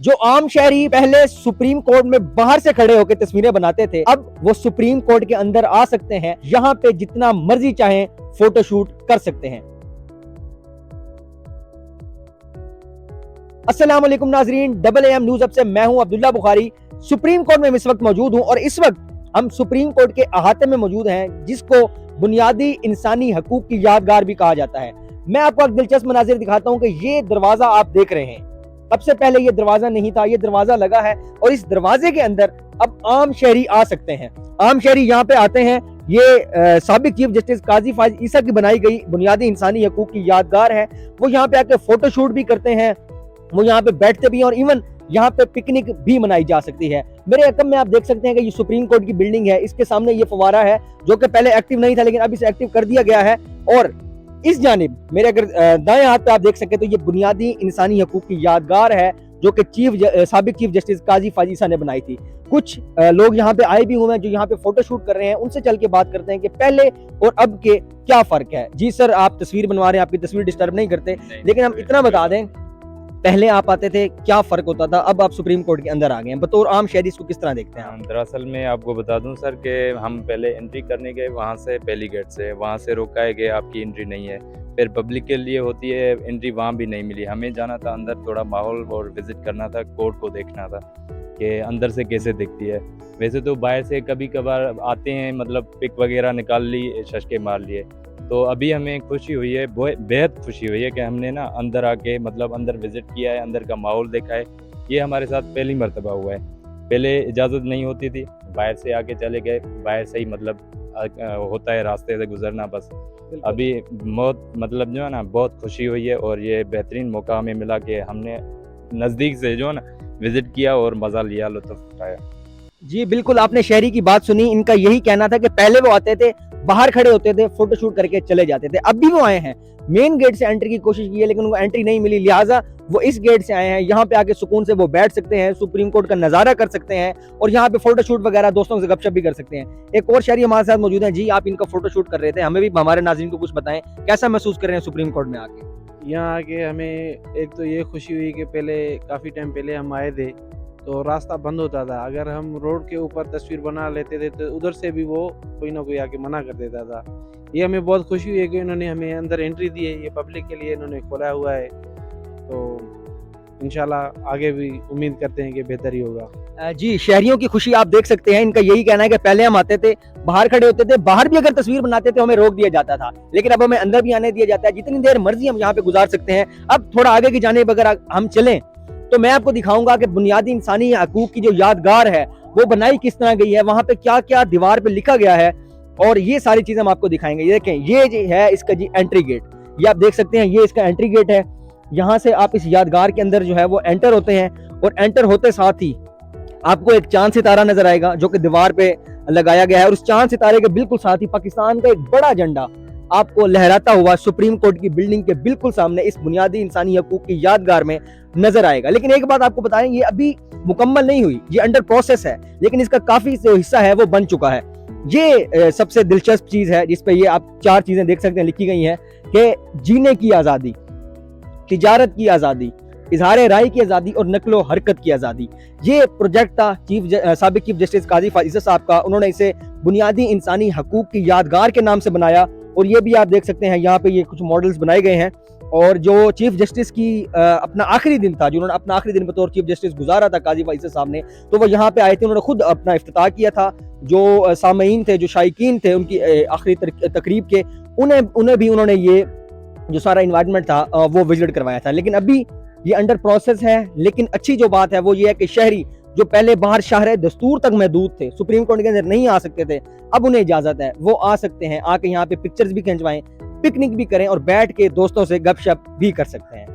जो आम शहरी पहले सुप्रीम कोर्ट में बाहर से खड़े होकर तस्वीरें बनाते थे, अब वो सुप्रीम कोर्ट के अंदर आ सकते हैं, यहाँ पे जितना मर्जी चाहें फोटोशूट कर सकते हैं। अस्सलाम वालेकुम नाजरीन, AAM न्यूज अब से मैं हूं अब्दुल्ला बुखारी। सुप्रीम कोर्ट में इस वक्त मौजूद हूं और इस वक्त हम सुप्रीम कोर्ट के अहाते में मौजूद हैं, जिसको बुनियादी इंसानी हकूक की यादगार भी कहा जाता है। मैं आपको एक दिलचस्प मनाजिर दिखाता हूं कि ये दरवाजा आप देख रहे हैं, सबसे पहले ये दरवाजा नहीं था, ये दरवाजा लगा है और इस दरवाजे के अंदर अब आम शहरी आ सकते हैं। आम शहरी यहाँ पे आते हैं। ये साबिक चीफ जस्टिस काजी फाइज ईसा की बनाई गई बुनियादी इंसानी हकूक की यादगार है। वो यहाँ पे आके फोटोशूट भी करते हैं, वो यहाँ पे बैठते भी हैं और इवन यहाँ पे पिकनिक भी मनाई जा सकती है। मेरे रकम में आप देख सकते हैं कि ये सुप्रीम कोर्ट की बिल्डिंग है, इसके सामने ये फवारा है जो कि पहले एक्टिव नहीं था लेकिन अब इसे एक्टिव कर दिया गया है। और इस जानिब मेरे अगर दाएं हाथ पे आप देख सके तो ये बुनियादी इंसानी हकूक की यादगार है जो कि साबिक चीफ जस्टिस काजी फाइज ईसा ने बनाई थी। कुछ लोग यहाँ पे आए भी हुए हैं जो यहाँ पे फोटोशूट कर रहे हैं, उनसे चल के बात करते हैं कि पहले और अब के क्या फर्क है। जी सर, आप तस्वीर बनवा रहे हैं, आपकी तस्वीर डिस्टर्ब नहीं करते, लेकिन हम इतना बता दें, पहले आप आते थे, क्या फर्क होता था, अब आप सुप्रीम कोर्ट के अंदर आ गए हैं, बतौर आम शहरी इसको किस तरह देखते हैं? दरअसल में आपको बता दूं सर कि हम पहले एंट्री करने गए वहाँ से, पहली गेट से, वहाँ से रोकाए गए, आपकी एंट्री नहीं है। फिर पब्लिक के लिए होती है एंट्री, वहाँ भी नहीं मिली। हमें जाना था अंदर, थोड़ा माहौल और विजिट करना था, कोर्ट को देखना था कि अंदर से कैसे दिखती है। वैसे तो बाहर से कभी कभार आते हैं, मतलब पिक वगैरह निकाल ली, शशके मार लिए। तो अभी हमें खुशी हुई है, बेहद खुशी हुई है कि हमने ना अंदर आके, मतलब अंदर विजिट किया है, अंदर का माहौल देखा है। ये हमारे साथ पहली मर्तबा हुआ है, पहले इजाज़त नहीं होती थी, बाहर से आके चले गए, बाहर से ही मतलब होता है रास्ते से गुजरना बस। अभी बहुत मतलब जो है ना, बहुत खुशी हुई है और ये बेहतरीन मौका हमें मिला कि हमने नज़दीक से जो है ना विजिट किया और मज़ा लिया, लुत्फ़ उठाया। जी बिल्कुल, आपने शहरी की बात सुनी। इनका यही कहना था कि पहले वो आते थे, बाहर खड़े होते थे, फोटोशूट करके चले जाते थे। अब भी वो आए हैं, मेन गेट से एंट्री की कोशिश की है लेकिन उनको एंट्री नहीं मिली, लिहाजा वो इस गेट से आए हैं। यहाँ पे आके सुकून से वो बैठ सकते हैं, सुप्रीम कोर्ट का नजारा कर सकते हैं और यहाँ पे फोटोशूट वगैरह दोस्तों से गपशप भी कर सकते हैं। एक और शहरी हमारे साथ मौजूद है। जी, आप इनका फोटोशूट कर रहे थे, हमें भी, हमारे नाज़रीन को कुछ बताएं, कैसा महसूस कर रहे हैं सुप्रीम कोर्ट में आके? यहाँ आके हमें एक तो ये खुशी हुई कि पहले काफ़ी टाइम पहले हम आए थे तो रास्ता बंद होता था। अगर हम रोड के ऊपर तस्वीर बना लेते थे तो उधर से भी वो कोई ना कोई आके मना कर देता था। ये हमें बहुत खुशी हुई है कि इन्होंने हमें अंदर एंट्री दी है, ये पब्लिक के लिए इन्होंने खोला हुआ है। तो इंशाल्लाह आगे भी उम्मीद करते हैं कि बेहतर ही होगा। जी, शहरियों की खुशी आप देख सकते हैं। इनका यही कहना है कि पहले हम आते थे, बाहर खड़े होते थे, बाहर भी अगर तस्वीर बनाते थे हमें रोक दिया जाता था, लेकिन अब हमें अंदर भी आने दिया जाता है। जितनी देर मर्जी हम यहाँ पे गुजार सकते हैं। अब थोड़ा आगे की जानिब अगर हम चलें तो मैं आपको दिखाऊंगा कि बुनियादी इंसानी हकूक की जो यादगार है वो बनाई किस तरह गई है, वहां पे क्या क्या दीवार पे लिखा गया है और ये सारी चीजें हम आपको दिखाएंगे। ये देखें, ये जो है इसका जी एंट्री गेट, ये आप देख सकते हैं, ये इसका एंट्री गेट है। यहाँ से आप इस यादगार के अंदर जो है वो एंटर होते हैं और एंटर होते साथ ही आपको एक चांद सितारा नजर आएगा जो कि दीवार पे लगाया गया है और उस चांद सितारे के बिल्कुल साथ ही पाकिस्तान का एक बड़ा झंडा आपको लहराता हुआ सुप्रीम कोर्ट की बिल्डिंग के बिल्कुल सामने इस बुनियादी इंसानी हकूक की यादगार में नजर आएगा। लेकिन एक बात आपको बताएं, ये अभी मुकम्मल नहीं हुई, ये अंडर प्रोसेस है, लेकिन इसका काफी जो हिस्सा है वो बन चुका है। ये सबसे दिलचस्प चीज है जिसपे ये आप चार चीजें देख सकते हैं लिखी गई हैं कि जीने की आजादी, तिजारत की आजादी, इजहार राय की आजादी और नकलो हरकत की आजादी। ये प्रोजेक्ट था साबिक चीफ जस्टिस काजी फाइज ईसा साहब का। उन्होंने इसे बुनियादी इंसानी हकूक की यादगार के नाम से बनाया और ये भी आप देख सकते हैं यहाँ पे ये कुछ मॉडल्स बनाए गए हैं। और जो चीफ जस्टिस की अपना आखिरी दिन था, जो उन्होंने अपना आखिरी दिन बतौर चीफ जस्टिस गुजारा था काजी फाइज ईसा साहब ने, तो वो यहाँ पे आए थे, उन्होंने खुद अपना इफ्तिताह किया था। जो सामईन थे, जो शायकीन थे उनकी आखिरी तकरीब के, उन्हें भी उन्होंने ये जो सारा इन्वायरमेंट था वो विजिट करवाया था। लेकिन अभी ये अंडर प्रोसेस है। लेकिन अच्छी जो बात है वो ये है कि शहरी जो पहले बाहर शाहर दस्तूर तक महदूद थे, सुप्रीम कोर्ट के अंदर नहीं आ सकते थे, अब उन्हें इजाजत है, वो आ सकते हैं, आके यहाँ पे पिक्चर्स भी खिंचवाएं, पिकनिक भी करें और बैठ के दोस्तों से गपशप भी कर सकते हैं।